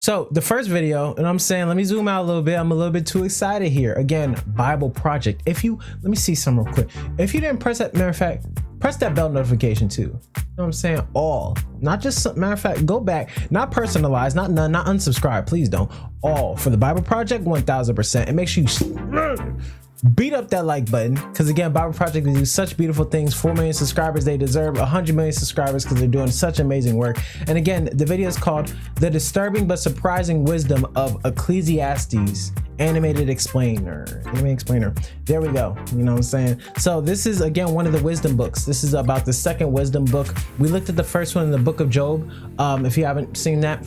So the first video, and I'm saying, let me zoom out a little bit. I'm a little bit too excited here. Again, Bible Project. Let me see some real quick. If you didn't press that, matter of fact, press that bell notification too. You know what I'm saying? All, not just, matter of fact, go back, not personalized, not none, not unsubscribe. Please don't. All for the Bible Project, 1000%. And make sure you beat up that like button, because again, Bible Project, they do such beautiful things. 4 million subscribers. They deserve 100 million subscribers because they're doing such amazing work. And again, the video is called The Disturbing But Surprising Wisdom of Ecclesiastes Animated Explainer. There we go. You know what I'm saying? So this is again one of the wisdom books. This is about the second wisdom book. We looked at the first one in the book of Job. If you haven't seen that,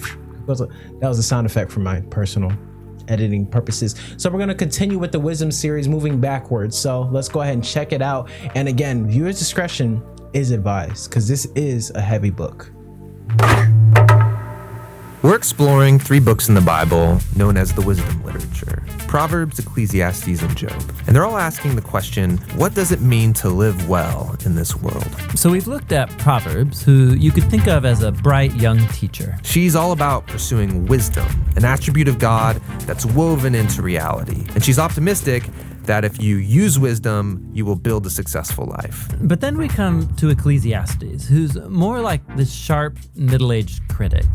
that was a sound effect for my personal editing purposes. So we're going to continue with the wisdom series moving backwards. So let's go ahead and check it out. And again, viewers discretion is advised because this is a heavy book. We're exploring 3 books in the Bible known as the wisdom literature: Proverbs, Ecclesiastes, and Job. And they're all asking the question, what does it mean to live well in this world? So we've looked at Proverbs, who you could think of as a bright young teacher. She's all about pursuing wisdom, an attribute of God that's woven into reality. And she's optimistic that if you use wisdom, you will build a successful life. But then we come to Ecclesiastes, who's more like this sharp, middle-aged critic.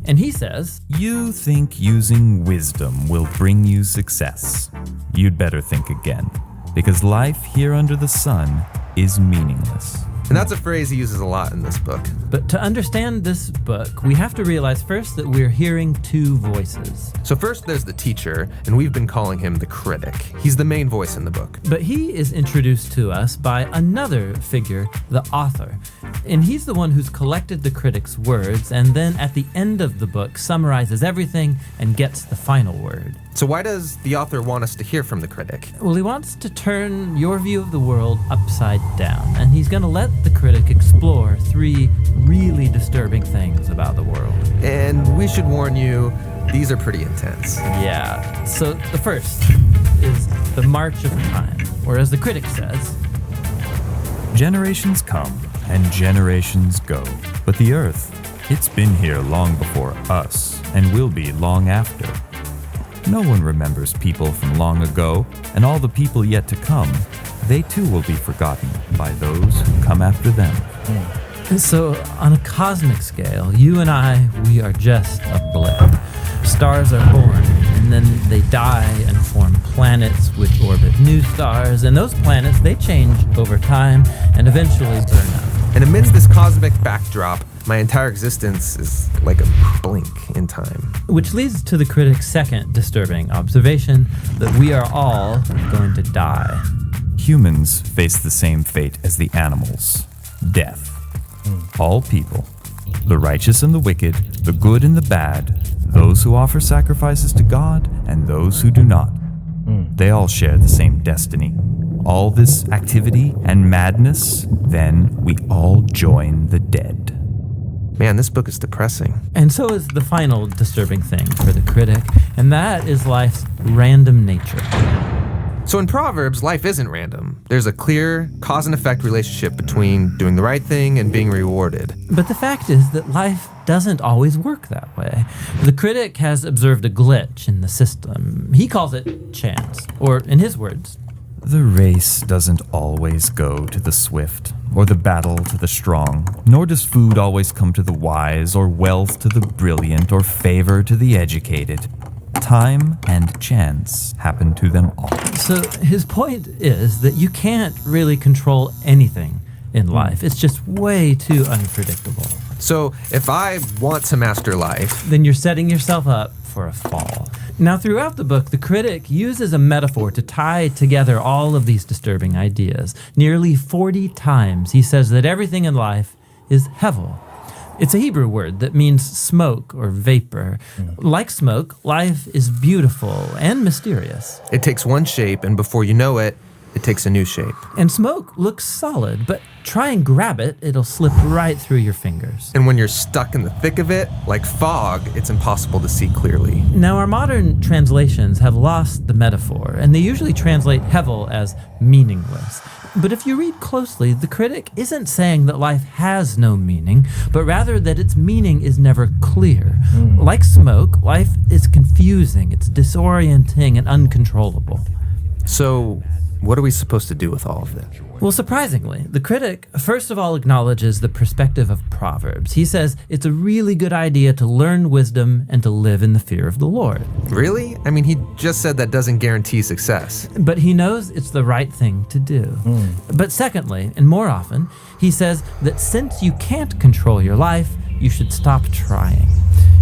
And he says, "You think using wisdom will bring you success. You'd better think again, because life here under the sun is meaningless." And that's a phrase he uses a lot in this book. But to understand this book, we have to realize first that we're hearing 2 voices. So first there's the teacher, and we've been calling him the critic. He's the main voice in the book. But he is introduced to us by another figure, the author. And he's the one who's collected the critic's words, and then at the end of the book summarizes everything and gets the final word. So why does the author want us to hear from the critic? Well, he wants to turn your view of the world upside down, and he's going to let the critic explore 3 really disturbing things about the world. And we should warn you, these are pretty intense. Yeah, so the first is the march of time, or as the critic says, Generations come and generations go, but the earth, it's been here long before us and will be long after. No one remembers people from long ago, and all the people yet to come, they too will be forgotten by those who come after them. And so on a cosmic scale, you and I, we are just a blip. Stars are born, and then they die and form planets which orbit new stars, and those planets, they change over time and eventually burn up. And amidst this cosmic backdrop, my entire existence is like a blink in time. Which leads to the critic's second disturbing observation, that we are all going to die. Humans face the same fate as the animals: death. All people, the righteous and the wicked, the good and the bad, those who offer sacrifices to God and those who do not, they all share the same destiny. All this activity and madness, then we all join the dead. Man, this book is depressing. And so is the final disturbing thing for the critic, and that is life's random nature. So in Proverbs, life isn't random. There's a clear cause and effect relationship between doing the right thing and being rewarded. But the fact is that life doesn't always work that way. The critic has observed a glitch in the system. He calls it chance, or in his words, The race doesn't always go to the swift, or the battle to the strong, nor does food always come to the wise, or wealth to the brilliant, or favor to the educated. Time and chance happen to them all. So his point is that you can't really control anything in life. It's just way too unpredictable. So if I want to master life, Then you're setting yourself up for a fall. Now, throughout the book, the critic uses a metaphor to tie together all of these disturbing ideas. Nearly 40 times he says that everything in life is hevel. It's a Hebrew word that means smoke or vapor. Like smoke, life is beautiful and mysterious. it takes one shape, and before you know it, it takes a new shape. And smoke looks solid, but try and grab it, it'll slip right through your fingers. And when you're stuck in the thick of it, like fog, it's impossible to see clearly. Now, our modern translations have lost the metaphor, and they usually translate hevel as meaningless. But if you read closely, the critic isn't saying that life has no meaning, but rather that its meaning is never clear. Like smoke, life is confusing, it's disorienting and uncontrollable. So, what are we supposed to do with all of it? Well, surprisingly, the critic first of all acknowledges the perspective of Proverbs. He says it's a really good idea to learn wisdom and to live in the fear of the Lord. Really? I mean, he just said that doesn't guarantee success. But he knows it's the right thing to do. But secondly, and more often, he says that since you can't control your life, you should stop trying.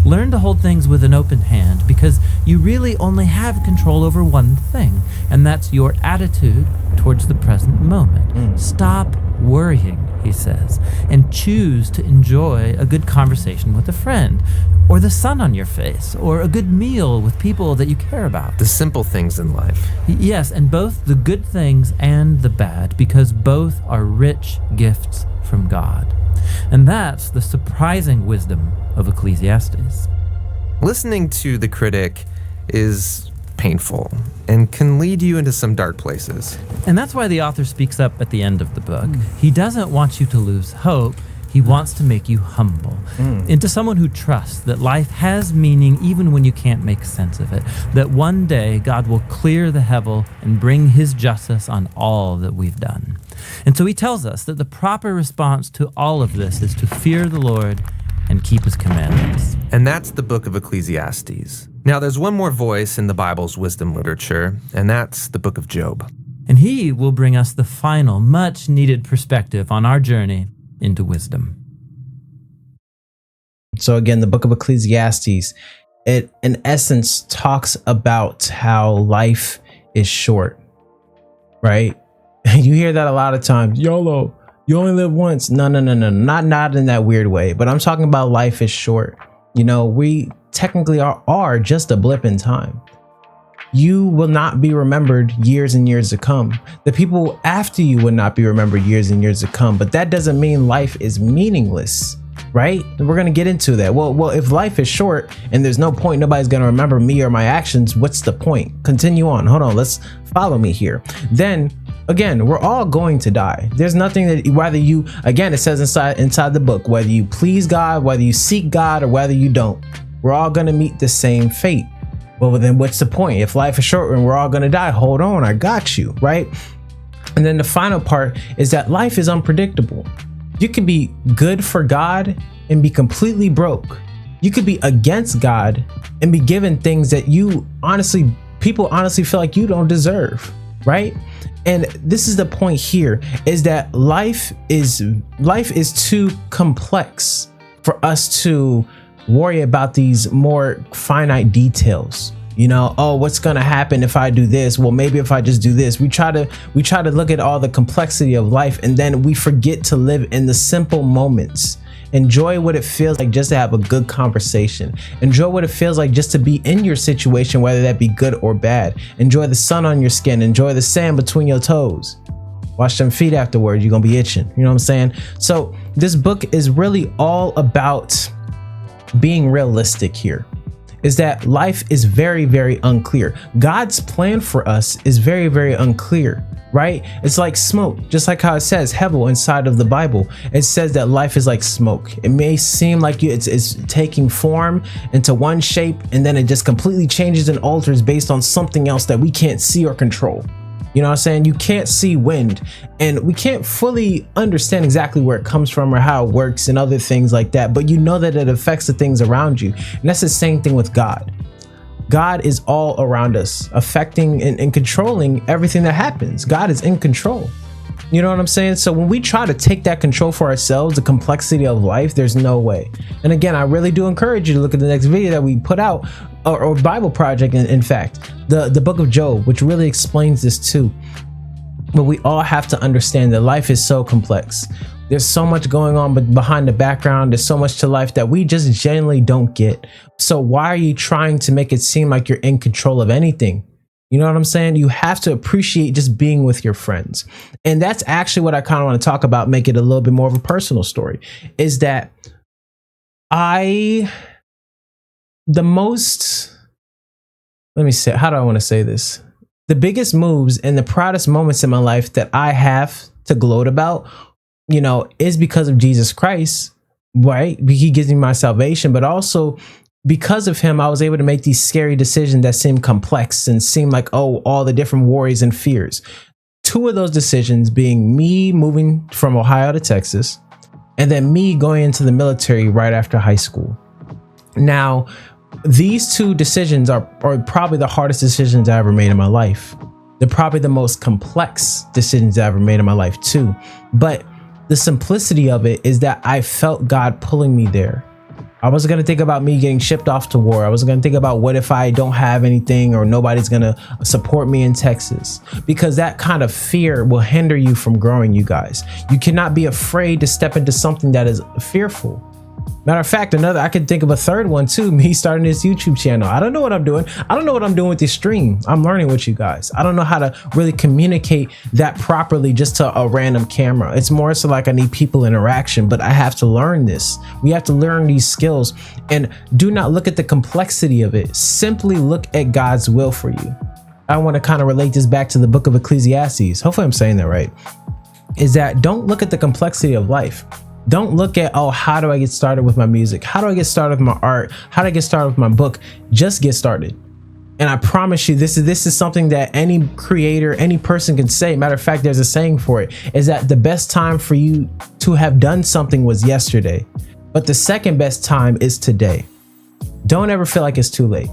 Learn to hold things with an open hand because you really only have control over one thing, and that's your attitude towards the present moment. Stop worrying, he says, and choose to enjoy a good conversation with a friend, or the sun on your face, or a good meal with people that you care about. The simple things in life. Yes, and both the good things and the bad, because both are rich gifts from God. And that's the surprising wisdom of Ecclesiastes. Listening to the critic is painful and can lead you into some dark places. And that's why the author speaks up at the end of the book. He doesn't want you to lose hope. He wants to make you humble into someone who trusts that life has meaning even when you can't make sense of it, that one day God will clear the hevel and bring his justice on all that we've done. And so he tells us that the proper response to all of this is to fear the Lord and keep his commandments. And that's the book of Ecclesiastes. Now, there's one more voice in the Bible's wisdom literature, and that's the book of Job. And he will bring us the final, much needed perspective on our journey into wisdom. So again, the book of Ecclesiastes, it in essence talks about how life is short, right? You hear that a lot of times. YOLO, you only live once. No, not in that weird way. But I'm talking about life is short. You know, we technically are just a blip in time. You will not be remembered years and years to come. The people after you will not be remembered years and years to come. But that doesn't mean life is meaningless, right? And we're going to get into that. Well, if life is short and there's no point, nobody's going to remember me or my actions, what's the point? Continue on. Hold on. Let's follow me here. Then again, we're all going to die. There's nothing that whether you, again, it says inside the book, whether you please God, whether you seek God, or whether you don't, we're all going to meet the same fate. Well, then what's the point? If life is short and we're all going to die, hold on, I got you, right? And then the final part is that life is unpredictable. You can be good for God and be completely broke. You could be against God and be given things that people honestly feel like you don't deserve, right? And this is the point here, is that life is too complex for us to worry about these more finite details. You know, oh, what's gonna happen if I do this? Well, maybe if I just do this. We try to look at all the complexity of life, and then we forget to live in the simple moments. Enjoy what it feels like just to have a good conversation. Enjoy what it feels like just to be in your situation, whether that be good or bad. Enjoy the sun on your skin. Enjoy the sand between your toes. Wash them feet afterwards. You're gonna be itching. You know what I'm saying? So this book is really all about being realistic here. Is that life is very, very unclear. God's plan for us is very, very unclear, right? It's like smoke, just like how it says hevel inside of the Bible. It says that life is like smoke. It may seem like it's taking form into one shape, and then it just completely changes and alters based on something else that we can't see or control. You know what I'm saying? You can't see wind, and we can't fully understand exactly where it comes from or how it works and other things like that. But you know that it affects the things around you. And that's the same thing with God. God is all around us, affecting and controlling everything that happens. God is in control. You know what I'm saying? So when we try to take that control for ourselves, the complexity of life, there's no way. And again, I really do encourage you to look at the next video that we put out, or Bible Project, in fact, the book of Job, which really explains this too. But we all have to understand that life is so complex. There's so much going on behind the background. There's so much to life that we just genuinely don't get. So why are you trying to make it seem like you're in control of anything? You know what I'm saying? You have to appreciate just being with your friends. And that's actually what I kind of want to talk about, make it a little bit more of a personal story, is that let me say, how do I want to say this? The biggest moves and the proudest moments in my life that I have to gloat about, you know, is because of Jesus Christ, right? He gives me my salvation, but also because of him, I was able to make these scary decisions that seem complex and seem like, oh, all the different worries and fears. Two of those decisions being me moving from Ohio to Texas, and then me going into the military right after high school. Now, these two decisions are probably the hardest decisions I ever made in my life. They're probably the most complex decisions I ever made in my life too. But the simplicity of it is that I felt God pulling me there. I wasn't going to think about me getting shipped off to war. I wasn't going to think about what if I don't have anything or nobody's going to support me in Texas, because that kind of fear will hinder you from growing, you guys. You cannot be afraid to step into something that is fearful. Matter of fact, I could think of a third one too, me starting this YouTube channel. I don't know what I'm doing. I don't know what I'm doing with this stream. I'm learning with you guys. I don't know how to really communicate that properly just to a random camera. It's more so like I need people interaction, but I have to learn this. We have to learn these skills, and do not look at the complexity of it. Simply look at God's will for you. I want to kind of relate this back to the book of Ecclesiastes. Hopefully I'm saying that right. Is that don't look at the complexity of life. Don't look at, oh, how do I get started with my music? How do I get started with my art? How do I get started with my book? Just get started. And I promise you, this is something that any creator, any person can say. Matter of fact, there's a saying for it, is that the best time for you to have done something was yesterday, but the second best time is today. Don't ever feel like it's too late.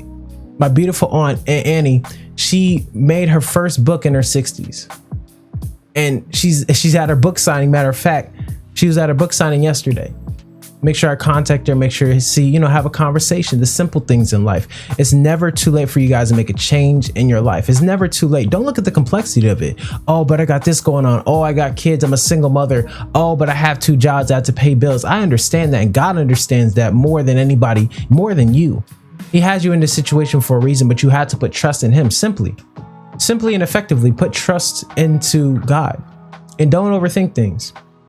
My beautiful aunt, Annie, she made her first book in her 60s. And she's at her book signing. Matter of fact, she was at her book signing yesterday. Make sure I contact her, make sure to see, have a conversation, the simple things in life. It's never too late for you guys to make a change in your life. It's never too late. Don't look at the complexity of it. Oh, but I got this going on. Oh, I got kids. I'm a single mother. Oh, but I have 2 jobs. I have to pay bills. I understand that. And God understands that more than anybody, more than you. He has you in this situation for a reason, but you have to put trust in him. Simply and effectively put trust into God, and don't overthink things.